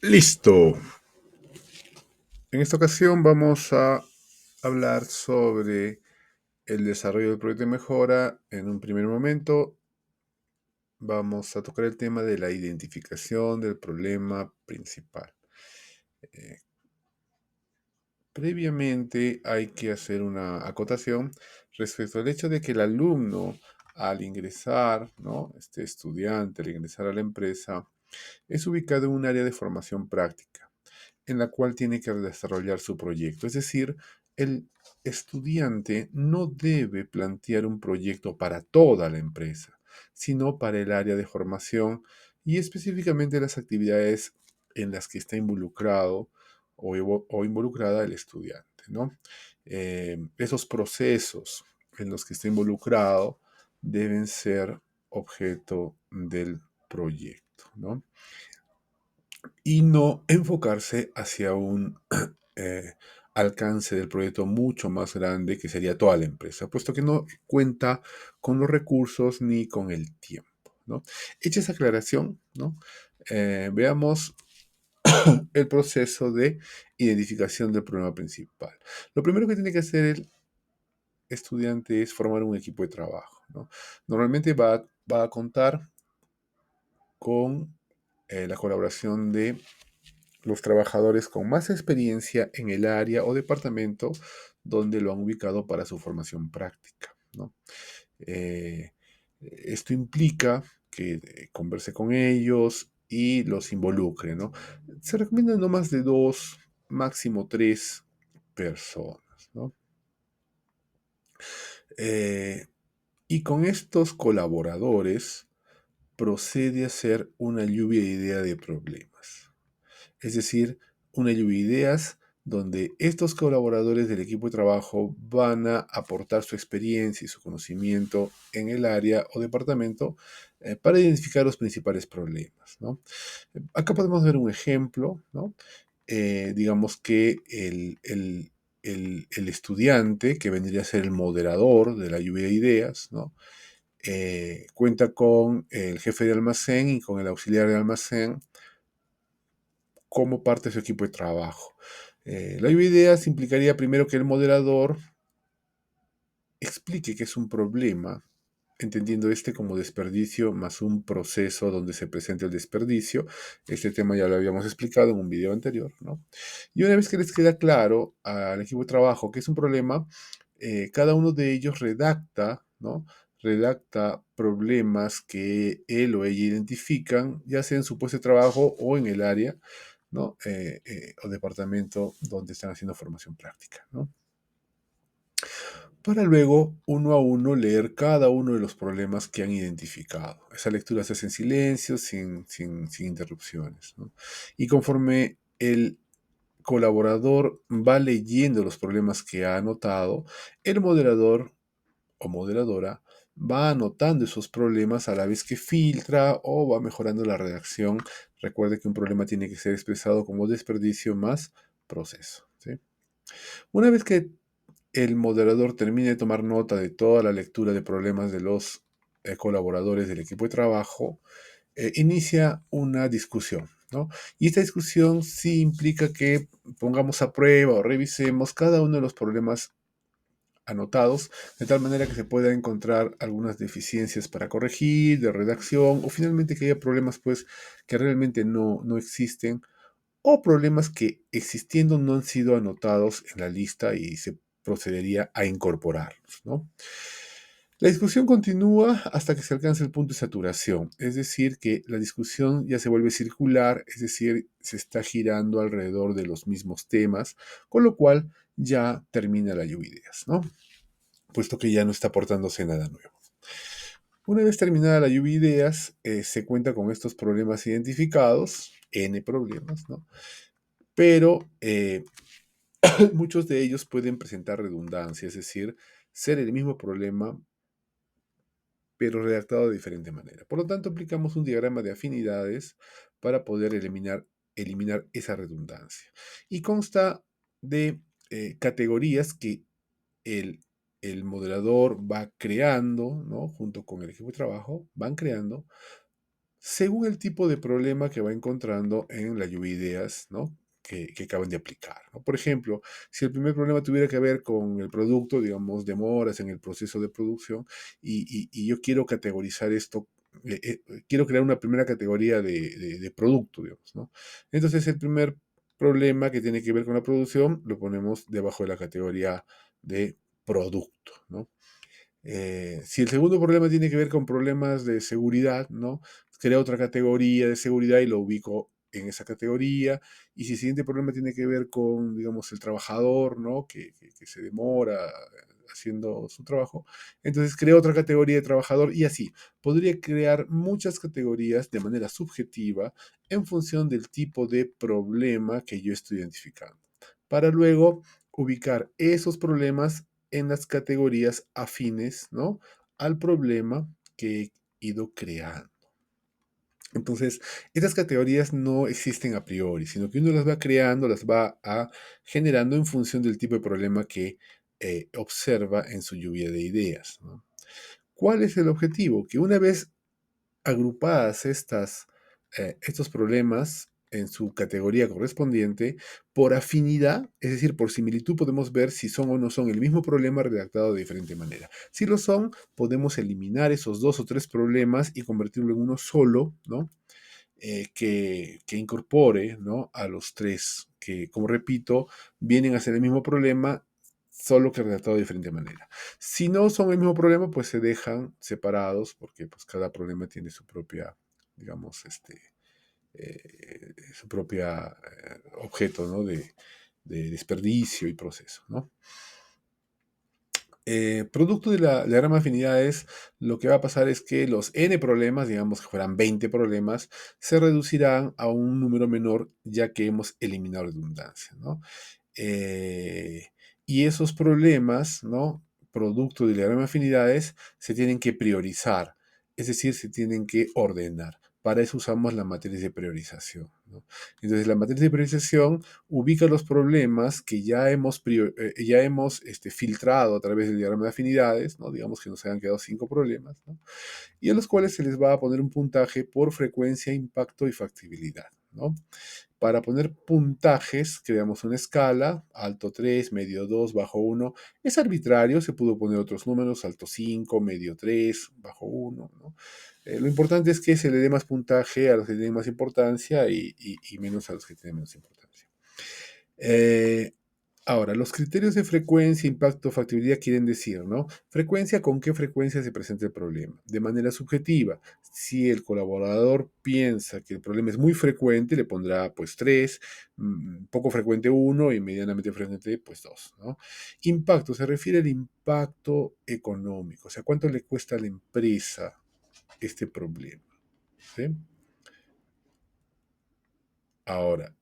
Listo. En esta ocasión vamos a hablar sobre el desarrollo del proyecto de mejora. En un primer momento vamos a tocar el tema de la identificación del problema principal. Eh, Previamente hay que hacer una acotación respecto al hecho de que el alumno al ingresar, ¿no? Este estudiante al ingresar a la empresa es ubicado en un área de formación práctica en la cual tiene que desarrollar su proyecto. Es decir, el estudiante no debe plantear un proyecto para toda la empresa, sino para el área de formación y específicamente las actividades en las que está involucrado o involucrada el estudiante, ¿no? Esos procesos en los que está involucrado deben ser objeto del proyecto, ¿no? Y no enfocarse hacia un eh, alcance del proyecto mucho más grande que sería toda la empresa, puesto que no cuenta con los recursos ni con el tiempo, ¿no? Hecha esa aclaración, ¿no? Veamos el proceso de identificación del problema principal. Lo primero que tiene que hacer el estudiante es formar un equipo de trabajo, ¿no? Normalmente va a contar con la colaboración de los trabajadores con más experiencia en el área o departamento donde lo han ubicado para su formación práctica, ¿no? Eh, Esto implica que converse con ellos y los involucre, ¿no? Se recomienda no más de dos, máximo tres personas, ¿no? Eh, y con estos colaboradores procede a hacer una lluvia de ideas de problemas. Es decir, una lluvia de ideas donde estos colaboradores del equipo de trabajo van a aportar su experiencia y su conocimiento en el área o departamento para identificar los principales problemas, ¿no? Acá podemos ver un ejemplo, ¿no? Digamos que el estudiante, que vendría a ser el moderador de la lluvia de ideas, ¿no? Cuenta con el jefe de almacén y con el auxiliar de almacén como parte de su equipo de trabajo. La lluvia de ideas implicaría primero que el moderador explique que es un problema, entendiendo este como desperdicio más un proceso donde se presenta el desperdicio. Este tema ya lo habíamos explicado en un video anterior, ¿no? Y una vez que les queda claro al equipo de trabajo que es un problema, cada uno de ellos redacta, ¿no? Redacta problemas que él o ella identifican, ya sea en su puesto de trabajo o en el área, ¿no? O departamento donde están haciendo formación práctica, ¿no? Para luego, uno a uno, leer cada uno de los problemas que han identificado. Esa lectura se hace en silencio, sin interrupciones, ¿no? Y conforme el colaborador va leyendo los problemas que ha anotado, el moderador o moderadora va anotando esos problemas a la vez que filtra o va mejorando la redacción. Recuerde que un problema tiene que ser expresado como desperdicio más proceso, ¿sí? Una vez que el moderador termine de tomar nota de toda la lectura de problemas de los colaboradores del equipo de trabajo, inicia una discusión, ¿no? Y esta discusión sí implica que pongamos a prueba o revisemos cada uno de los problemas anotados, de tal manera que se pueda encontrar algunas deficiencias para corregir, de redacción, o finalmente que haya problemas pues que realmente no existen, o problemas que existiendo no han sido anotados en la lista y se procedería a incorporarlos, ¿no? La discusión continúa hasta que se alcance el punto de saturación, es decir, que la discusión ya se vuelve circular, es decir, se está girando alrededor de los mismos temas, con lo cual ya termina la lluvia de ideas, ¿no? Puesto que ya no está aportándose nada nuevo. Una vez terminada la lluvia de ideas, se cuenta con estos problemas identificados, N problemas, ¿no? Pero muchos de ellos pueden presentar redundancia, es decir, ser el mismo problema, pero redactado de diferente manera. Por lo tanto, aplicamos un diagrama de afinidades para poder eliminar esa redundancia. Y consta de categorías que el, el moderador va creando, ¿no? Junto con el equipo de trabajo, van creando según el tipo de problema que va encontrando en la lluvia de ideas, ¿no? Que acaban de aplicar, ¿no? Por ejemplo, si el primer problema tuviera que ver con el producto, digamos, demoras en el proceso de producción, y yo quiero categorizar esto, quiero crear una primera categoría de producto, digamos, ¿no? Entonces, el primer problema que tiene que ver con la producción lo ponemos debajo de la categoría de producto, ¿no? Si el segundo problema tiene que ver con problemas de seguridad, ¿no? Crea otra categoría de seguridad y lo ubico en esa categoría. Y si el siguiente problema tiene que ver con, digamos, el trabajador, ¿no? Que se demora haciendo su trabajo, entonces creo otra categoría de trabajador y así. Podría crear muchas categorías de manera subjetiva en función del tipo de problema que yo estoy identificando, para luego ubicar esos problemas en las categorías afines, ¿no? Al problema que he ido creando. Entonces, estas categorías no existen a priori, sino que uno las va creando, las va generando en función del tipo de problema que observa en su lluvia de ideas, ¿no? ¿Cuál es el objetivo? Que una vez agrupadas estos problemas en su categoría correspondiente, por afinidad, es decir, por similitud, podemos ver si son o no son el mismo problema redactado de diferente manera. Si lo son, podemos eliminar esos dos o tres problemas y convertirlo en uno solo, ¿no? Que incorpore, ¿no? A los tres, que, como repito, vienen a ser el mismo problema, solo que redactado de diferente manera. Si no son el mismo problema, pues se dejan separados, porque pues cada problema tiene su propia, digamos, su propia objeto, ¿no? De desperdicio y proceso, ¿no? Producto de la diagrama de afinidades, lo que va a pasar es que los n problemas, digamos que fueran 20 problemas, se reducirán a un número menor ya que hemos eliminado redundancia, ¿no? Eh, y esos problemas, ¿no? Producto del diagrama de afinidades, se tienen que priorizar, es decir, se tienen que ordenar. Para eso usamos la matriz de priorización, ¿no? Entonces, la matriz de priorización ubica los problemas que ya hemos filtrado a través del diagrama de afinidades, ¿no? Digamos que nos hayan quedado 5 problemas, ¿no? Y a los cuales se les va a poner un puntaje por frecuencia, impacto y factibilidad, ¿no? Para poner puntajes, creamos una escala, alto 3, medio 2, bajo 1. Es arbitrario, se pudo poner otros números, alto 5, medio 3, bajo 1, ¿no? Lo importante es que se le dé más puntaje a los que tienen más importancia y menos a los que tienen menos importancia. Eh, Ahora, los criterios de frecuencia, impacto, factibilidad quieren decir, ¿no? Frecuencia, ¿con qué frecuencia se presenta el problema? De manera subjetiva, si el colaborador piensa que el problema es muy frecuente, le pondrá pues 3, poco frecuente 1 y medianamente frecuente pues 2, ¿no? Impacto, se refiere al impacto económico, o sea, ¿cuánto le cuesta a la empresa este problema? ¿Sí? Ahora,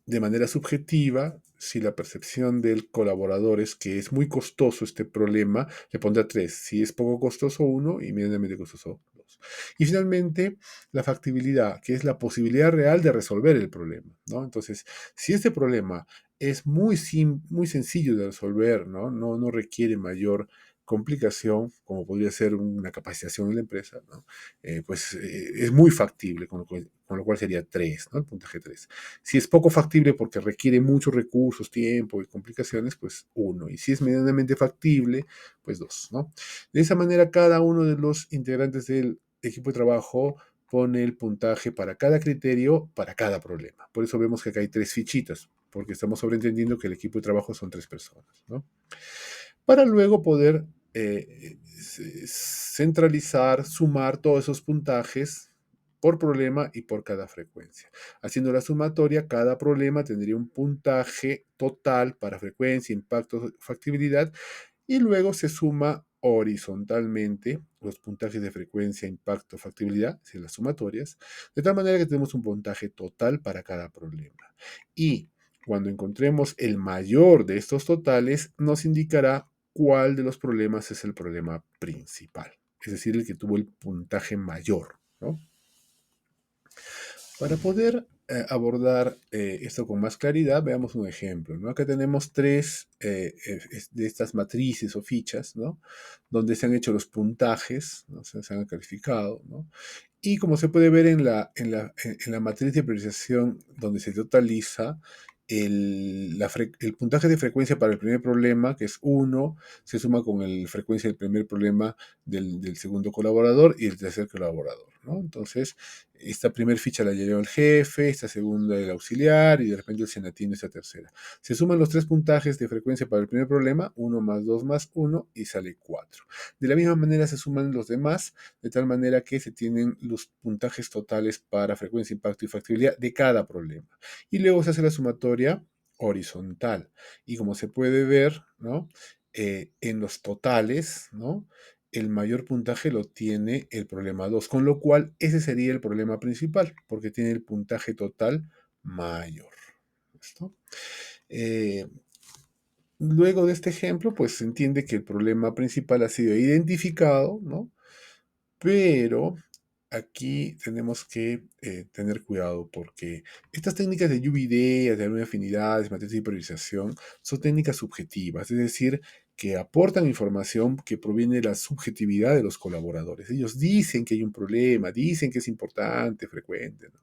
de manera subjetiva, si la percepción del colaborador es que es muy costoso este problema, le pondrá 3. Si es poco costoso, 1 y medianamente costoso, 2. Y finalmente, la factibilidad, que es la posibilidad real de resolver el problema, ¿no? Entonces, si este problema es muy sencillo de resolver, ¿no? No requiere mayor complicación, como podría ser una capacitación en la empresa, ¿no? Es muy factible, con lo cual sería 3, ¿no? El puntaje 3. Si es poco factible porque requiere muchos recursos, tiempo y complicaciones, pues 1. Y si es medianamente factible, pues 2, ¿no? De esa manera, cada uno de los integrantes del equipo de trabajo pone el puntaje para cada criterio, para cada problema. Por eso vemos que acá hay 3 fichitas, porque estamos sobreentendiendo que el equipo de trabajo son 3 personas, ¿no? Para luego poder centralizar, sumar todos esos puntajes por problema y por cada frecuencia. Haciendo la sumatoria, cada problema tendría un puntaje total para frecuencia, impacto, factibilidad, y luego se suma horizontalmente los puntajes de frecuencia, impacto, factibilidad, es decir, las sumatorias, de tal manera que tenemos un puntaje total para cada problema. Y cuando encontremos el mayor de estos totales, nos indicará cuál de los problemas es el problema principal, es decir, el que tuvo el puntaje mayor, ¿no? Para poder abordar esto con más claridad, veamos un ejemplo, ¿no? Acá tenemos 3 de estas matrices o fichas, ¿no? Donde se han hecho los puntajes, ¿no? Se han calificado, ¿no? Y como se puede ver en la matriz de priorización donde se totaliza, el puntaje de frecuencia para el primer problema, que es 1, se suma con la frecuencia del primer problema del segundo colaborador y el tercer colaborador, ¿no? Entonces, esta primera ficha la lleva el jefe, esta segunda el auxiliar y de repente el senatino esta tercera. Se suman los tres puntajes de frecuencia para el primer problema, 1 más 2 más 1 y sale 4. De la misma manera se suman los demás, de tal manera que se tienen los puntajes totales para frecuencia, impacto y factibilidad de cada problema. Y luego se hace la sumatoria horizontal. Y como se puede ver, ¿no? En los totales, ¿no? El mayor puntaje lo tiene el problema 2, con lo cual ese sería el problema principal, porque tiene el puntaje total mayor. ¿Listo? Eh, Luego de este ejemplo, pues se entiende que el problema principal ha sido identificado, ¿no? Pero aquí tenemos que tener cuidado porque estas técnicas de lluvia de ideas, de alguna afinidades, matriz de priorización, son técnicas subjetivas, es decir, que aportan información que proviene de la subjetividad de los colaboradores. Ellos dicen que hay un problema, dicen que es importante, frecuente, ¿no?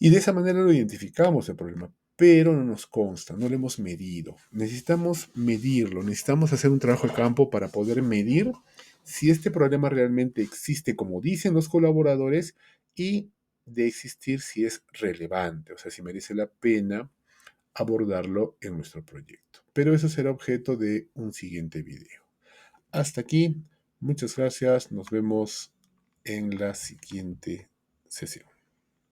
Y de esa manera lo identificamos el problema, pero no nos consta, no lo hemos medido. Necesitamos medirlo, necesitamos hacer un trabajo de campo para poder medir si este problema realmente existe como dicen los colaboradores y de existir si es relevante, o sea, si merece la pena abordarlo en nuestro proyecto. Pero eso será objeto de un siguiente video. Hasta aquí, muchas gracias, nos vemos en la siguiente sesión.